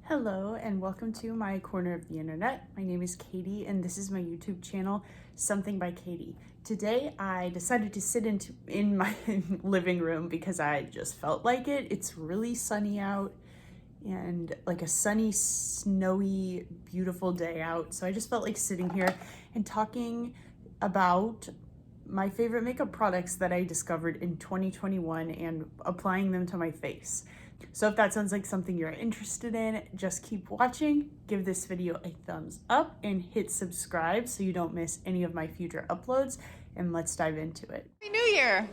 Hello and welcome to my corner of the internet. My name is Katie and this is my YouTube channel, Something by Katie. Today I decided to sit in my living room because I just felt like it. It's really sunny out and like a sunny, snowy, beautiful day out. So I just felt like sitting here and talking about my favorite makeup products that I discovered in 2021 and applying them to my face. So if that sounds like something you're interested in, just keep watching, give this video a thumbs up, and hit subscribe so you don't miss any of my future uploads, and let's dive into it. Happy New Year!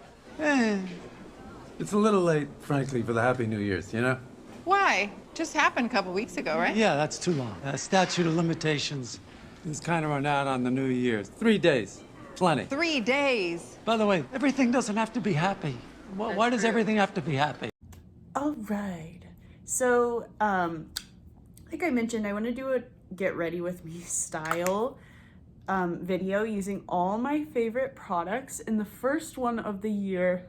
It's a little late, frankly, for the Happy New Year's, you know? Why? Just happened a couple weeks ago, right? Yeah, that's too long. Statute of limitations. It's kind of run out on the New Year's. 3 days. Plenty. 3 days. By the way, everything doesn't have to be happy. Why does everything have to be happy? All right. So, like I mentioned, I want to do a get ready with me style video using all my favorite products. And the first one of the year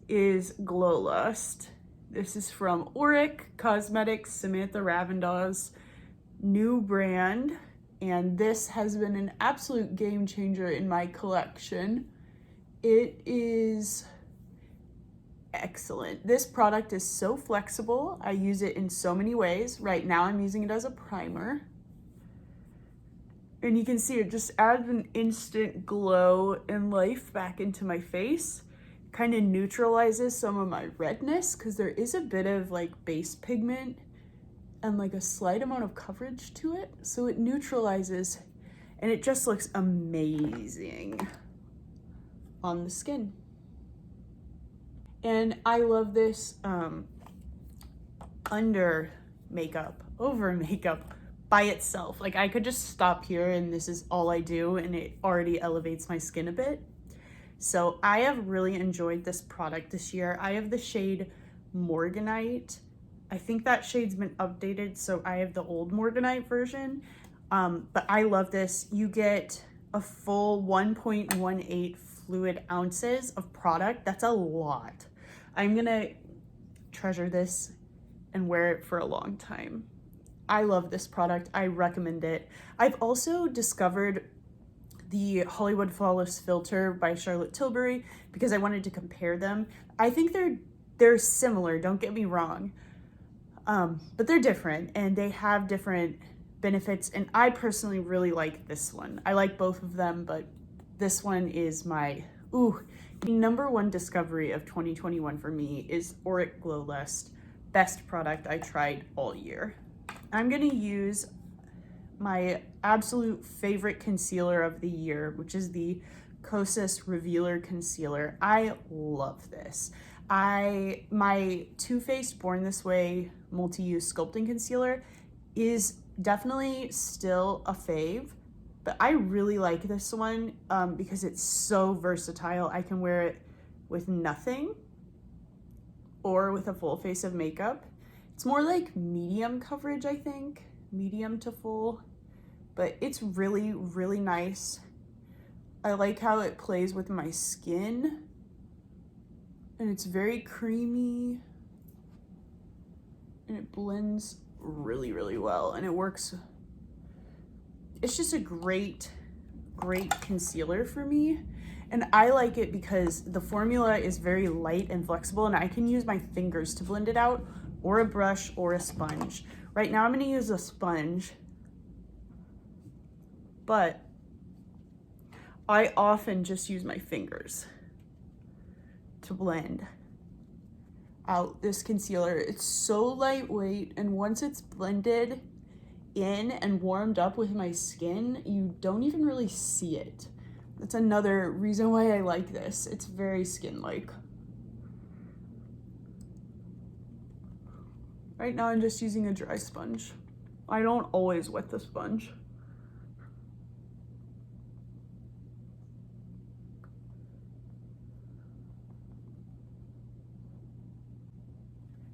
is Glow Lust. This is from Auric Cosmetics, Samantha Ravindaw's new brand. And this has been an absolute game changer in my collection. It is excellent. This product is so flexible. I use it in so many ways. Right now I'm using it as a primer. And you can see it just adds an instant glow and life back into my face. Kind of neutralizes some of my redness because there is a bit of like base pigment and like a slight amount of coverage to it. So it neutralizes and it just looks amazing on the skin. And I love this under makeup, over makeup by itself. Like I could just stop here and this is all I do and it already elevates my skin a bit. So I have really enjoyed this product this year. I have the shade Morganite. I think that shade's been updated, so I have the old Morganite version. But I love this. You get a full 1.18 fluid ounces of product. That's a lot. I'm gonna treasure this and wear it for a long time. I love this product. I recommend it. I've also discovered the Hollywood Flawless Filter by Charlotte Tilbury because I wanted to compare them. I think they're similar, don't get me wrong, but they're different and they have different benefits, and I personally really like this one. I like both of them, but this one is my the number one discovery of 2021 for me is Auric Glow Lust. Best product I tried all year. I'm gonna use my absolute favorite concealer of the year, which is the Kosas Revealer Concealer. I love this. My Too Faced Born This Way multi-use sculpting concealer is definitely still a fave, but I really like this one because it's so versatile. I can wear it with nothing or with a full face of makeup. It's more like medium coverage, I think, medium to full, but it's really, really nice. I like how it plays with my skin and it's very creamy and it blends really, really well and it works. It's just a great concealer for me. And I like it because the formula is very light and flexible and I can use my fingers to blend it out or a brush or a sponge. Right now I'm gonna use a sponge, but I often just use my fingers to blend out this concealer. It's so lightweight, and once it's blended in and warmed up with my skin, you don't even really see it. That's another reason why I like this. It's very skin-like. Right now I'm just using a dry sponge. I don't always wet the sponge.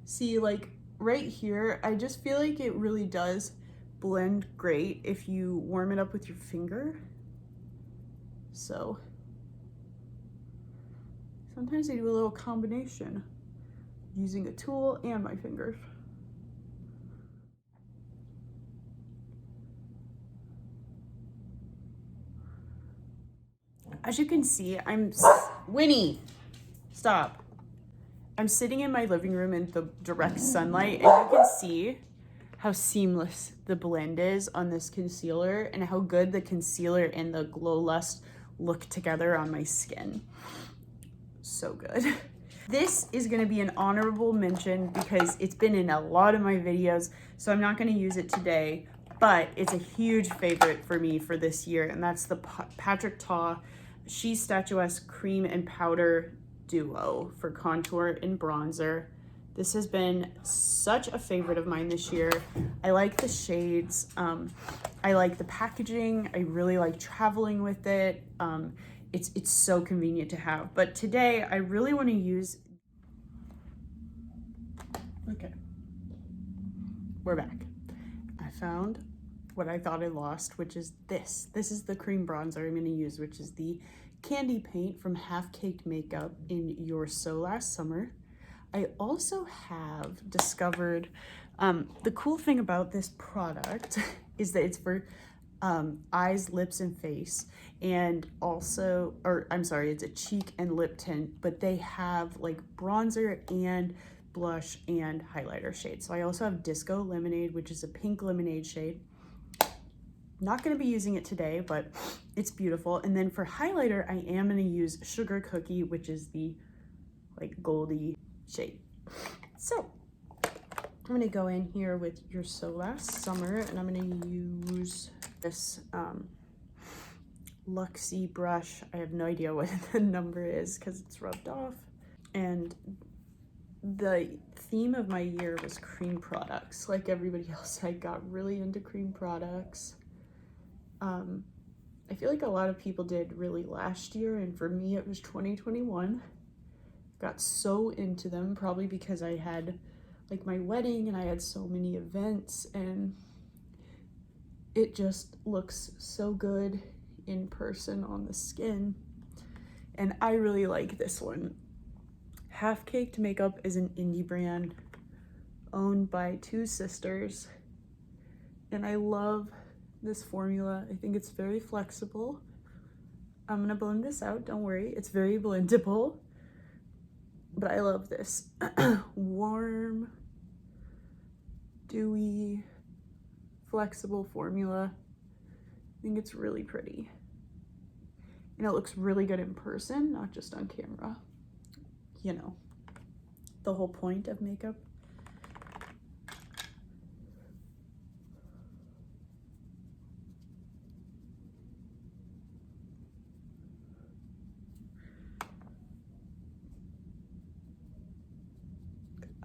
See, like right here, I just feel like it really does blend great if you warm it up with your finger. So sometimes I do a little combination using a tool and my fingers. As you can see, Winnie, stop. I'm sitting in my living room in the direct sunlight, and you can see how seamless the blend is on this concealer and how good the concealer and the Glow Lust look together on my skin. So good. This is gonna be an honorable mention because it's been in a lot of my videos, so I'm not gonna use it today, but it's a huge favorite for me for this year, and that's the Patrick Ta She's Statuesque Cream and Powder Duo for contour and bronzer. This has been such a favorite of mine this year. I like the shades. I like the packaging. I really like traveling with it. It's so convenient to have. But today I really want to use, okay, we're back. I found what I thought I lost, which is this. This is the cream bronzer I'm going to use, which is the Candy Paint from Half Caked Makeup in Your So Last Summer. I also have discovered, the cool thing about this product is that it's for eyes, lips, and face, and also, it's a cheek and lip tint, but they have like bronzer and blush and highlighter shades. So I also have Disco Lemonade, which is a pink lemonade shade. Not going to be using it today, but it's beautiful. And then for highlighter, I am going to use Sugar Cookie, which is the like goldy shade. So I'm going to go in here with Your So Last Summer, and I'm going to use this Luxie brush. I have no idea what the number is because it's rubbed off. And the theme of my year was cream products. Like everybody else, I got really into cream products. I feel like a lot of people did really last year, and for me it was 2021. Got so into them, probably because I had like my wedding and I had so many events, and it just looks so good in person on the skin. And I really like this one. Half Caked Makeup is an indie brand owned by two sisters, and I love this formula. I think it's very flexible. I'm gonna blend this out, don't worry, it's very blendable, but I love this. Warm, dewy, flexible formula. I think it's really pretty, and it looks really good in person, not just on camera. You know, the whole point of makeup.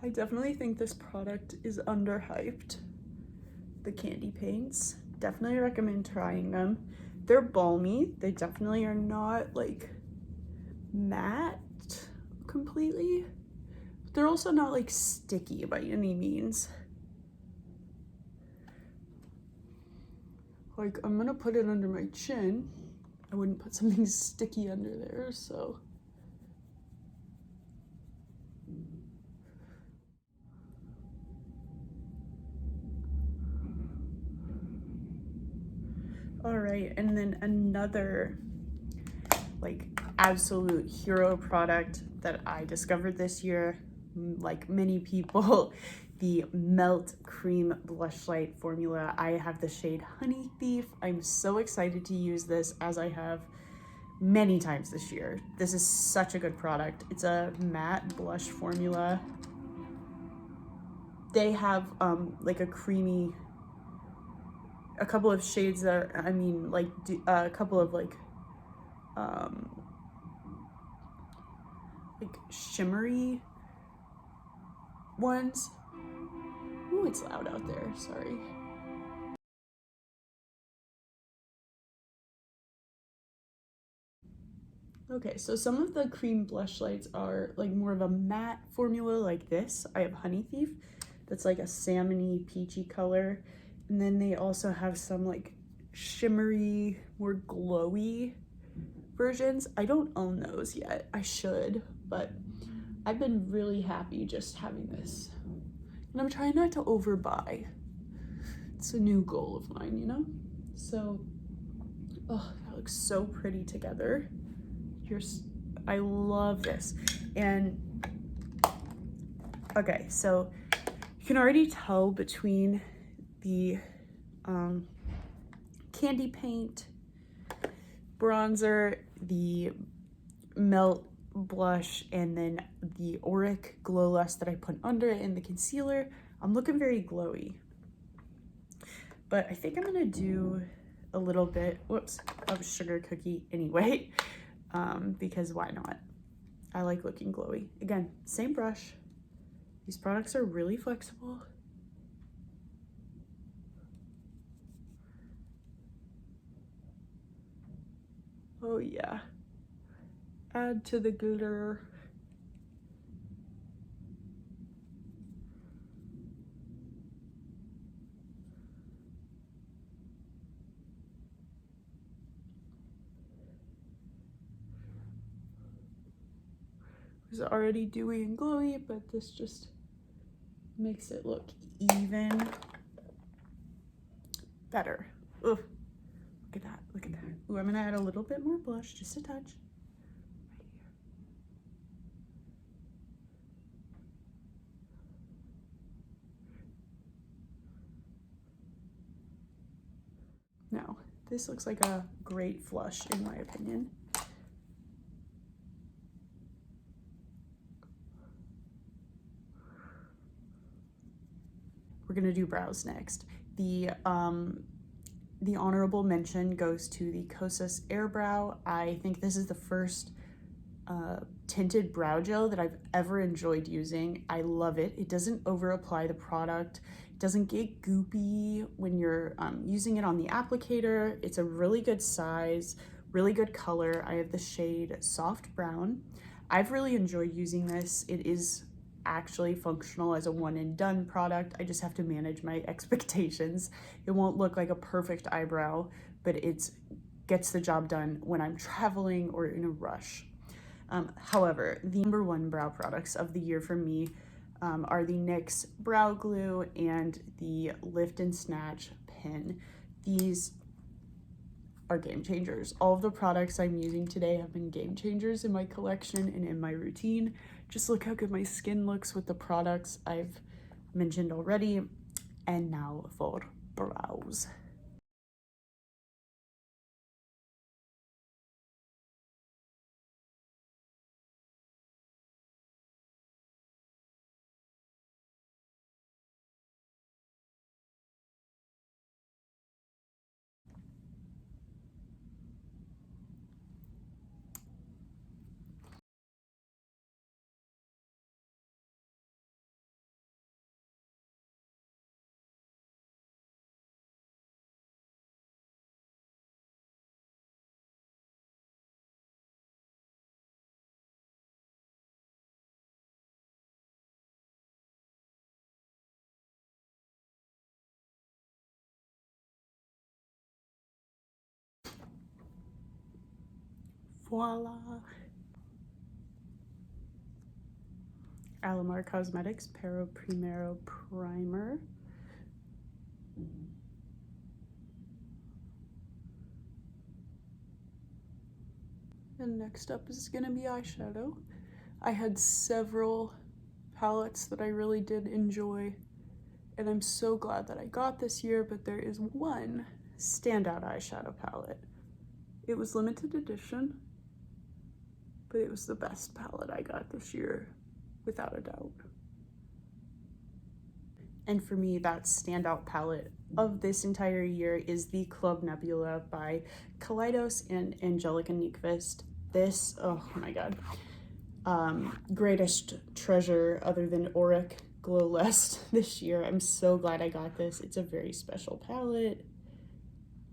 I definitely think this product is underhyped. The candy paints. Definitely recommend trying them. They're balmy. They definitely are not like matte completely. But they're also not like sticky by any means. Like, I'm gonna put it under my chin. I wouldn't put something sticky under there, so. All right, and then another like absolute hero product that I discovered this year, like many people, the Melt Cream Blushlight formula. I have the shade Honey Thief. I'm so excited to use this, as I have many times this year. This is such a good product. It's a matte blush formula. They have like a creamy, a couple of shades that are, I mean, like a couple of like shimmery ones. Ooh, it's loud out there, sorry. Okay, so some of the cream blush lights are like more of a matte formula like this. I have Honey Thief, that's like a salmony peachy color. And then they also have some like shimmery, more glowy versions. I don't own those yet. I should, but I've been really happy just having this. And I'm trying not to overbuy. It's a new goal of mine, you know? So, oh, that looks so pretty together. here's, I love this. And okay, so you can already tell between the candy paint, bronzer, the melt blush, and then the auric glow lush that I put under it in the concealer, I'm looking very glowy. But I think I'm gonna do a little bit, whoops, of sugar cookie anyway, because why not? I like looking glowy. Again, same brush. These products are really flexible. Oh yeah. Add to the glitter. It's already dewy and glowy, but this just makes it look even better. Ugh. Look at that, look at that. Ooh, I'm gonna add a little bit more blush, just a touch. Right here. Now, this looks like a great flush in my opinion. We're gonna do brows next. The honorable mention goes to the Kosas Air Brow. I think this is the first tinted brow gel that I've ever enjoyed using. I love it. It doesn't over apply the product. It doesn't get goopy when you're using it on the applicator. It's a really good size, really good color. I have the shade Soft Brown. I've really enjoyed using this. It is actually functional as a one and done product. I just have to manage my expectations. It won't look like a perfect eyebrow, but it gets the job done when I'm traveling or in a rush. However, the number one brow products of the year for me are the NYX Brow Glue and the Lift and Snatch Pen. These are game changers. All of the products I'm using today have been game changers in my collection and in my routine. Just look how good my skin looks with the products I've mentioned already. And now for brows. Voila. Alamar Cosmetics Primero Primer. And next up is gonna be eyeshadow. I had several palettes that I really did enjoy, and I'm so glad that I got this year, but there is one standout eyeshadow palette. It was limited edition, but it was the best palette I got this year, without a doubt. And for me, that standout palette of this entire year is the Club Nebula by Kaleidos and Angelica nyqvist. This, oh my god, greatest treasure other than auric glow lust this year. I'm so glad I got this. It's a very special palette.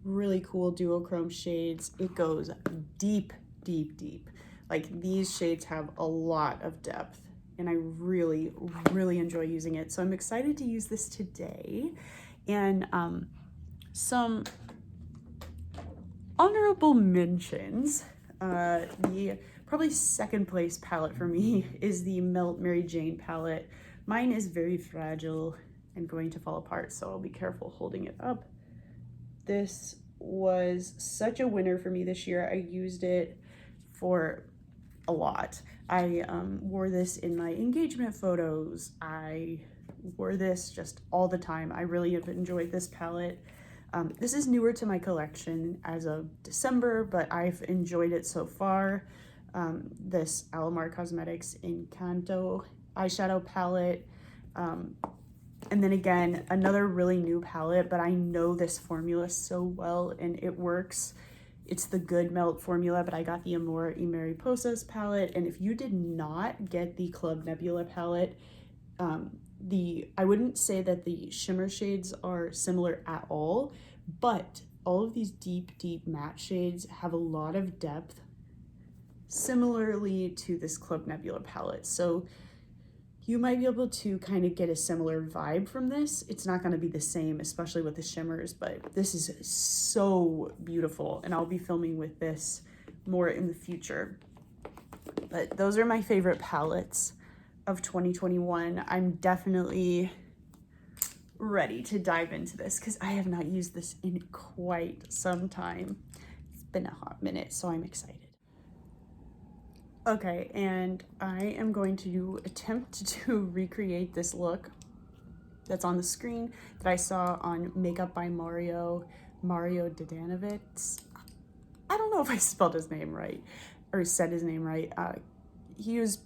Really cool duochrome shades. It goes deep, deep, deep. Like, these shades have a lot of depth, and I really, really enjoy using it. So I'm excited to use this today. And some honorable mentions. The probably second place palette for me is the Melt Mary Jane palette. Mine is very fragile and going to fall apart, so I'll be careful holding it up. This was such a winner for me this year. I used it for a lot. I wore this in my engagement photos. I wore this just all the time. I really have enjoyed this palette. This is newer to my collection as of December, but I've enjoyed it so far. This Alamar Cosmetics Encanto eyeshadow palette. And then again, another really new palette, but I know this formula so well and it works. It's the Good Melt formula, but I got the Amor y Mariposas palette. And if you did not get the Club Nebula palette, I wouldn't say that the shimmer shades are similar at all, but all of these deep, deep matte shades have a lot of depth, similarly to this Club Nebula palette. So you might be able to kind of get a similar vibe from this. It's not going to be the same, especially with the shimmers, but this is so beautiful, and I'll be filming with this more in the future. But those are my favorite palettes of 2021. I'm definitely ready to dive into this because I have not used this in quite some time. It's been a hot minute, so I'm excited. Okay, and I am going to attempt to recreate this look that's on the screen that I saw on Makeup by Mario danovitz. I don't know if I spelled his name right or said his name right. He was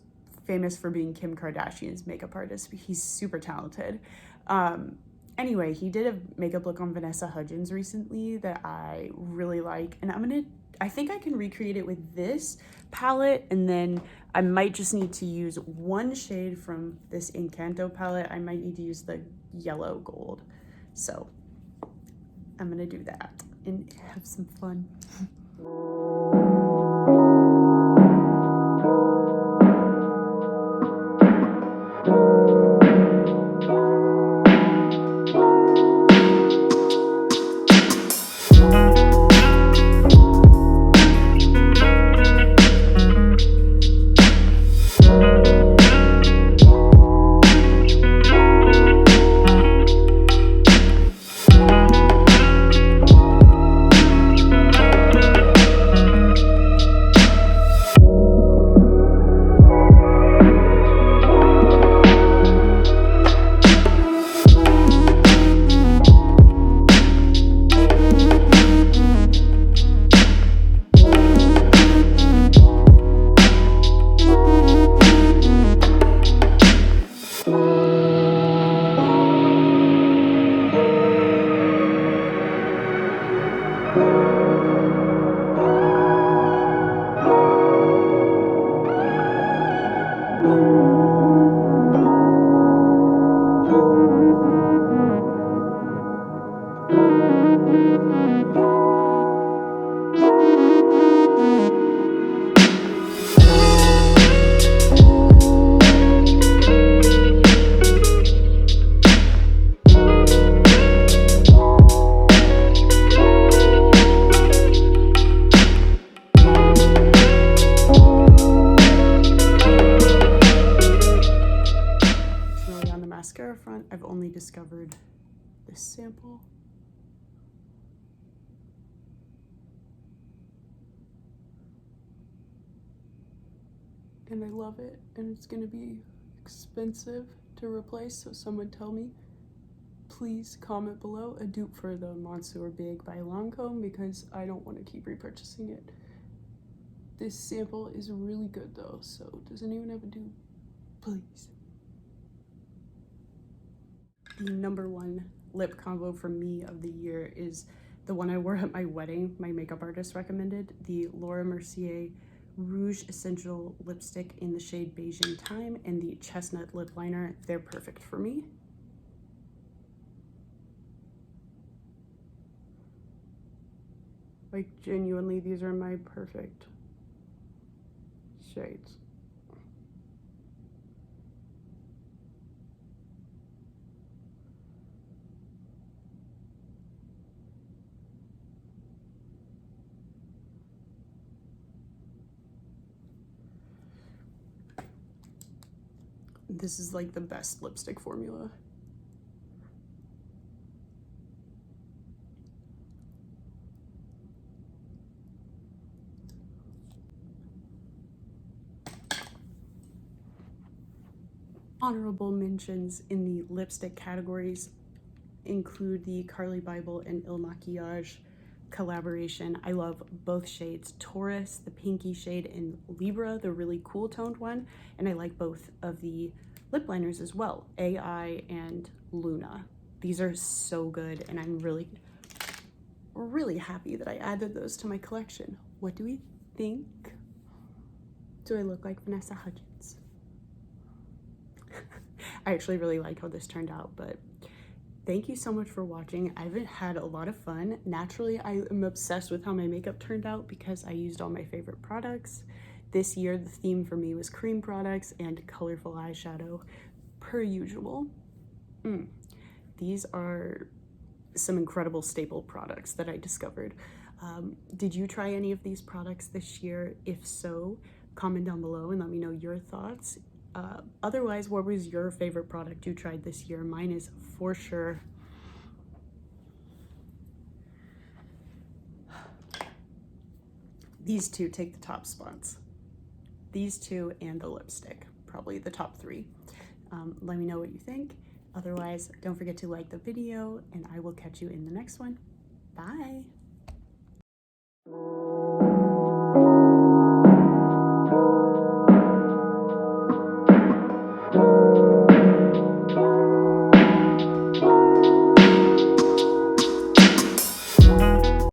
famous for being Kim Kardashian's makeup artist. He's super talented. Anyway, he did a makeup look on Vanessa Hudgens recently that I really like, and I think I can recreate it with this palette, and then I might just need to use one shade from this Encanto palette. I might need to use the yellow gold. So I'm gonna do that and have some fun. Mascara front, I've only discovered this sample. And I love it, and it's gonna be expensive to replace, so someone tell me, please comment below a dupe for the Monsieur Big by Lancome, because I don't want to keep repurchasing it. This sample is really good though, so does anyone have a dupe? Please. The number one lip combo for me of the year is the one I wore at my wedding. My makeup artist recommended the Laura Mercier Rouge Essential Lipstick in the shade Beige Intime and the Chestnut Lip Liner. They're perfect for me. Like, genuinely, these are my perfect shades. This is like the best lipstick formula. Honorable mentions in the lipstick categories include the Carly Bible and Il Maquillage collaboration. I love both shades, Taurus, the pinky shade, and Libra, the really cool toned one. And I like both of the lip liners as well, AI and Luna. These are so good, and I'm really happy that I added those to my collection. What do we think? Do I look like Vanessa Hudgens? I actually really like how this turned out, but thank you so much for watching. I've had a lot of fun. Naturally, I am obsessed with how my makeup turned out because I used all my favorite products. This year, the theme for me was cream products and colorful eyeshadow, per usual. These are some incredible staple products that I discovered. Did you try any of these products this year? If so, comment down below and let me know your thoughts. Otherwise, what was your favorite product you tried this year? Mine is for sure these two take the top spots. These two and the lipstick, probably the top three. Let me know what you think. Otherwise, don't forget to like the video, and I will catch you in the next one. Bye.